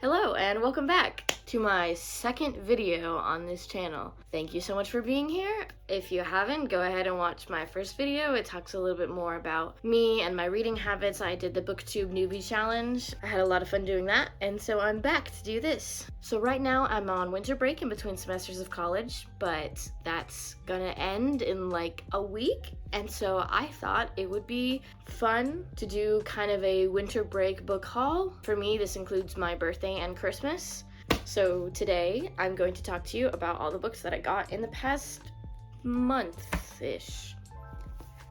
Hello and welcome back to my second video on this channel. Thank you so much for being here. If you haven't, go ahead and watch my first video. It talks a little bit more about me and my reading habits. I did the BookTube newbie challenge. I had a lot of fun doing that, and so I'm back to do this. So right now I'm on winter break in between semesters of college, but that's gonna end in like a week. And so I thought it would be fun to do kind of a winter break book haul. For me, this includes my birthday and Christmas. So today I'm going to talk to you about all the books that I got in the past month-ish.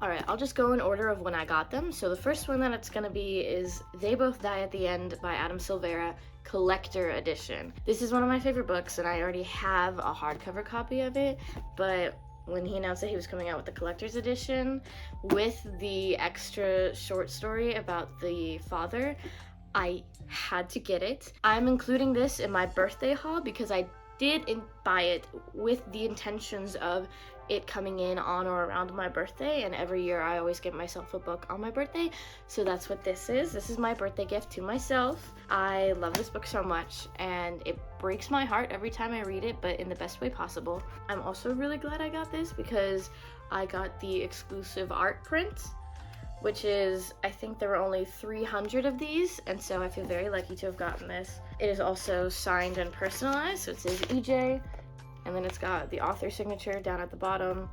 Alright, I'll just go in order of when I got them. So the first one that it's gonna be is They Both Die at the End by Silvera, Collector Edition. This is one of my favorite books and I already have a hardcover copy of it, but when he announced that he was coming out with the collector's edition with the extra short story about the father, I had to get it. I'm including this in my birthday haul because I did buy it with the intentions of it coming in on or around my birthday, and every year I always get myself a book on my birthday, so that's what this is. This is my birthday gift to myself. I love this book so much and it breaks my heart every time I read it, but in the best way possible. I'm also really glad I got this because I got the exclusive art print, which is, I think there were only 300 of these, and so I feel very lucky to have gotten this. It is also signed and personalized, so it says EJ, and then it's got the author signature down at the bottom,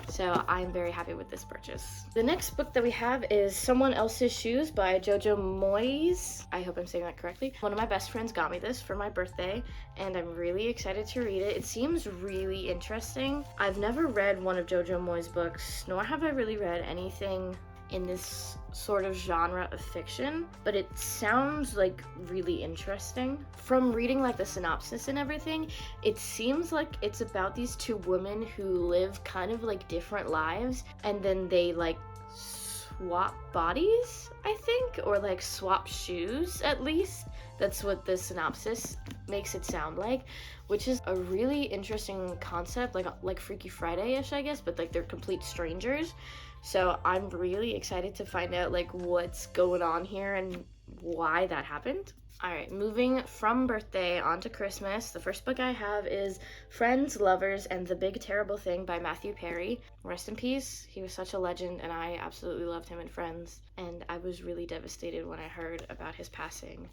so I'm very happy with this purchase. The next book that we have is Someone Else's Shoes by Jojo Moyes. I hope I'm saying that correctly. One of my best friends got me this for my birthday, and I'm really excited to read it. It seems really interesting. I've never read one of Jojo Moyes' books, nor have I really read anything in this sort of genre of fiction, but it sounds like really interesting. From reading like the synopsis and everything, it seems like it's about these two women who live kind of like different lives, and then they like swap bodies, I think, or like swap shoes at least. That's what the synopsis makes it sound like, which is a really interesting concept, like Freaky Friday-ish, I guess, but like they're complete strangers. So I'm really excited to find out like what's going on here and why that happened. Alright, moving from birthday on to Christmas, the first book I have is Friends, Lovers, and the Big Terrible Thing by Matthew Perry. Rest in peace, he was such a legend and I absolutely loved him in Friends, and I was really devastated when I heard about his passing.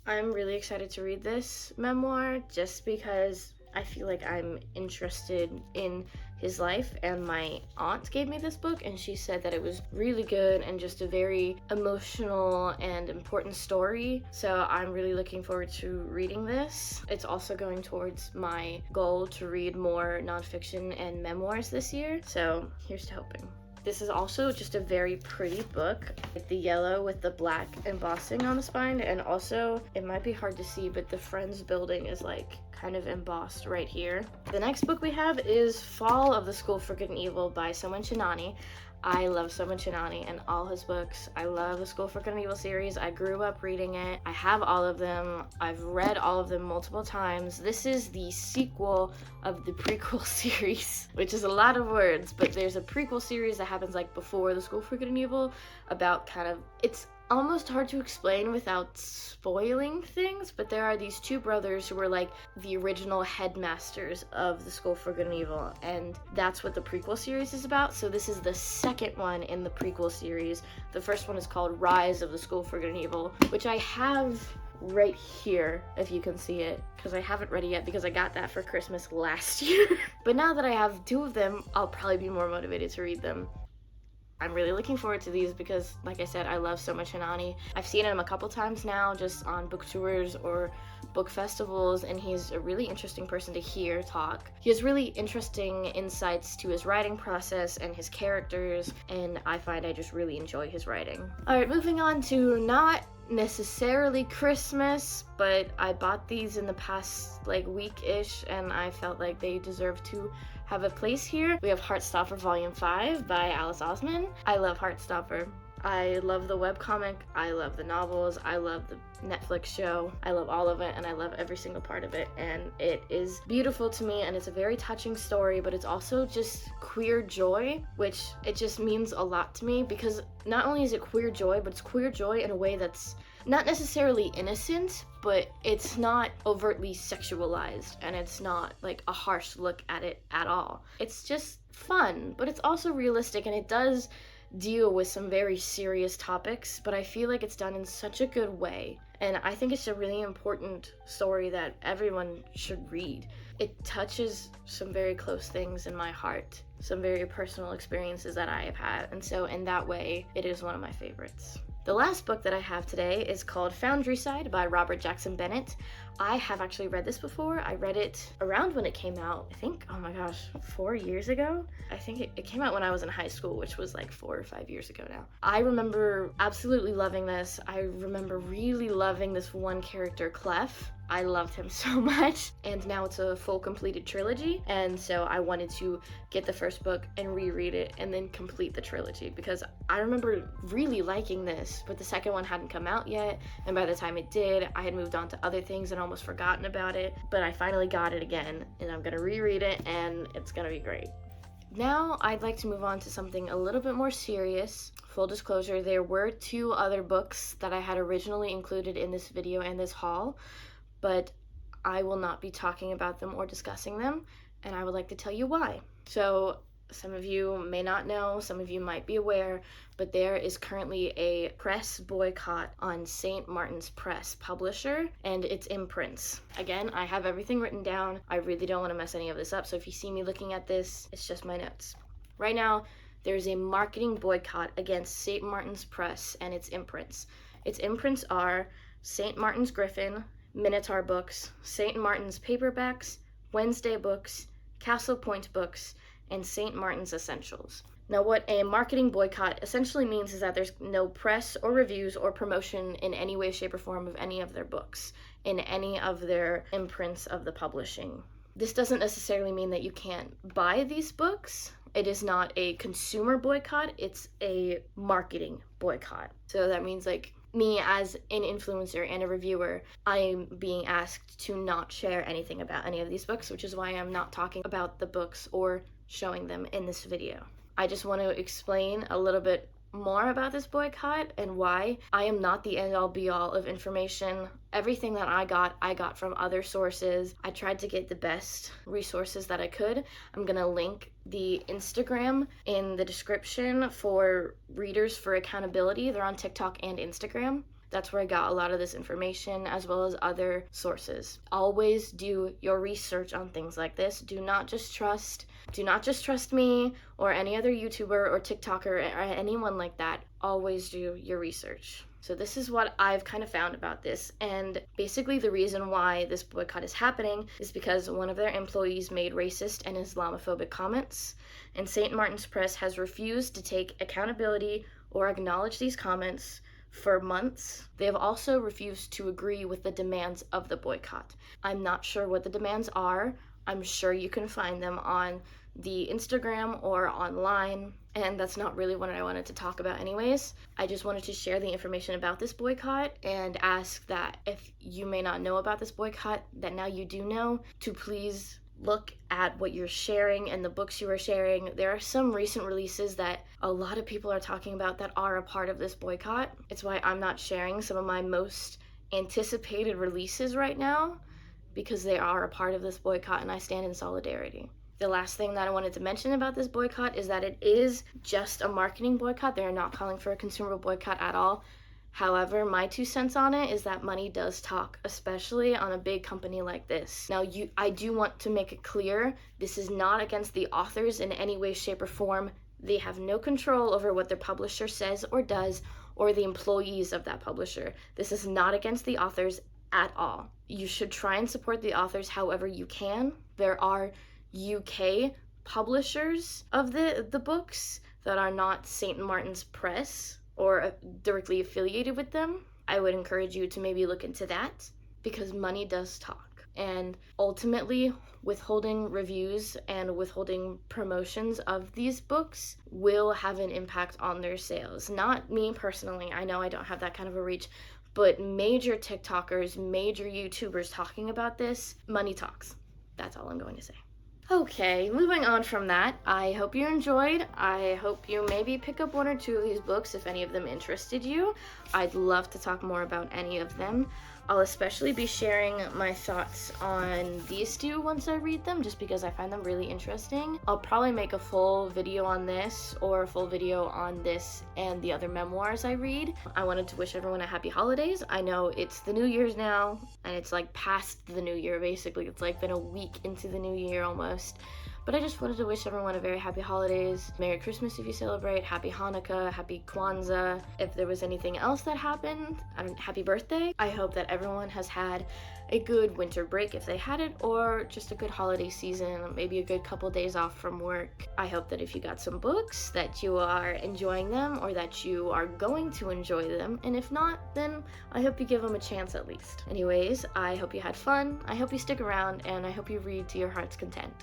I'm really excited to read this memoir just because I feel like I'm interested in his life, and my aunt gave me this book and she said that it was really good and just a very emotional and important story, so I'm really looking forward to reading this. It's also going towards my goal to read more nonfiction and memoirs this year, so here's to hoping. This is also just a very pretty book, like the yellow with the black embossing on the spine, and also, it might be hard to see, but the Friends building is like kind of embossed right here. The next book we have is Fall of the School for Good and Evil by Soman Chainani. I love Soman Chainani and all his books. I love the School for Good and Evil series. I grew up reading it. I have all of them. I've read all of them multiple times. This is the sequel of the prequel series, which is a lot of words, but there's a prequel series that happens like before the School for Good and Evil about kind of, it's almost hard to explain without spoiling things, but there are these two brothers who were like the original headmasters of the School for Good and Evil, and that's what the prequel series is about. So this is the second one in the prequel series. The first one is called Rise of the School for Good and Evil, which I have right here, if you can see it, because I haven't read it yet because I got that for Christmas last year. But now that I have two of them, I'll probably be more motivated to read them. I'm really looking forward to these because, like I said, I love Soman Chainani. I've seen him a couple times now just on book tours or book festivals, and he's a really interesting person to hear talk. He has really interesting insights to his writing process and his characters, and I find I just really enjoy his writing. Alright, moving on to not necessarily Christmas, but I bought these in the past like week-ish and I felt like they deserve to have a place here. We have Heartstopper Volume 5 by Oseman. I love Heartstopper. I love the webcomic, I love the novels, I love the Netflix show, I love all of it, and I love every single part of it, and it is beautiful to me, and it's a very touching story, but it's also just queer joy, which it just means a lot to me, because not only is it queer joy, but it's queer joy in a way that's not necessarily innocent, but it's not overtly sexualized, and it's not like a harsh look at it at all. It's just fun, but it's also realistic, and it does deal with some very serious topics, but I feel like it's done in such a good way. And I think it's a really important story that everyone should read. It touches some very close things in my heart, some very personal experiences that I have had, and so in that way, it is one of my favorites. The last book that I have today is called Foundryside by Robert Jackson Bennett. I have actually read this before. I read it around when it came out, I think, oh my gosh, 4 years ago? I think it came out when I was in high school, which was like 4 or 5 years ago now. I remember absolutely loving this. I remember really loving this one character, Clef. I loved him so much, and now it's a full completed trilogy, and so I wanted to get the first book and reread it and then complete the trilogy, because I remember really liking this, but the second one hadn't come out yet, and by the time it did, I had moved on to other things and almost forgotten about it, but I finally got it again, and I'm gonna reread it, and it's gonna be great. Now I'd like to move on to something a little bit more serious. Full disclosure, there were 2 other books that I had originally included in this video and this haul, but I will not be talking about them or discussing them, and I would like to tell you why. So some of you may not know, some of you might be aware, but there is currently a press boycott on St. Martin's Press publisher and its imprints. Again, I have everything written down. I really don't want to mess any of this up, so if you see me looking at this, it's just my notes. Right now, there's a marketing boycott against St. Martin's Press and its imprints. Its imprints are St. Martin's Griffin, Minotaur Books, St. Martin's Paperbacks, Wednesday Books, Castle Point Books, and St. Martin's Essentials. Now, what a marketing boycott essentially means is that there's no press or reviews or promotion in any way, shape, or form of any of their books, in any of their imprints of the publishing. This doesn't necessarily mean that you can't buy these books. It is not a consumer boycott, it's a marketing boycott. So that means, like, me as an influencer and a reviewer, I'm being asked to not share anything about any of these books, which is why I'm not talking about the books or showing them in this video. I just want to explain a little bit more about this boycott and why. I am not the end-all be-all of information. Everything that I got from other sources. I tried to get the best resources that I could. I'm gonna link the Instagram in the description for Readers for Accountability. They're on TikTok and Instagram. That's where I got a lot of this information, as well as other sources. Always do your research on things like this. Do not just trust me or any other YouTuber or TikToker or anyone like that. Always do your research. So this is what I've kind of found about this, and basically the reason why this boycott is happening is because one of their employees made racist and Islamophobic comments, and St. Martin's Press has refused to take accountability or acknowledge these comments for months. They have also refused to agree with the demands of the boycott. I'm not sure what the demands are. I'm sure you can find them on the Instagram or online, and that's not really what I wanted to talk about anyways. I just wanted to share the information about this boycott and ask that if you may not know about this boycott, that now you do know, to please look at what you're sharing and the books you are sharing. There are some recent releases that a lot of people are talking about that are a part of this boycott. It's why I'm not sharing some of my most anticipated releases right now, because they are a part of this boycott and I stand in solidarity. The last thing that I wanted to mention about this boycott is that it is just a marketing boycott. They are not calling for a consumer boycott at all. However, my 2 cents on it is that money does talk, especially on a big company like this. Now, I do want to make it clear, this is not against the authors in any way, shape, or form. They have no control over what their publisher says or does, or the employees of that publisher. This is not against the authors at all. You should try and support the authors however you can. There are UK publishers of the books that are not St. Martin's Press or directly affiliated with them. I would encourage you to maybe look into that, because money does talk. And ultimately, withholding reviews and withholding promotions of these books will have an impact on their sales. Not me personally, I know I don't have that kind of a reach, but major TikTokers, major YouTubers talking about this, money talks. That's all I'm going to say. Okay, moving on from that, I hope you enjoyed. I hope you maybe pick up 1 or 2 of these books if any of them interested you. I'd love to talk more about any of them. I'll especially be sharing my thoughts on these two once I read them, just because I find them really interesting. I'll probably make a full video on this, or a full video on this and the other memoirs I read. I wanted to wish everyone a happy holidays. I know it's the New Year's now, and it's like past the New Year, basically. It's like been a week into the New Year almost. But I just wanted to wish everyone a very happy holidays. Merry Christmas if you celebrate, happy Hanukkah, happy Kwanzaa. If there was anything else that happened, happy birthday. I hope that everyone has had a good winter break if they had it, or just a good holiday season, maybe a good couple days off from work. I hope that if you got some books, that you are enjoying them, or that you are going to enjoy them, and if not, then I hope you give them a chance at least. Anyways, I hope you had fun, I hope you stick around, and I hope you read to your heart's content.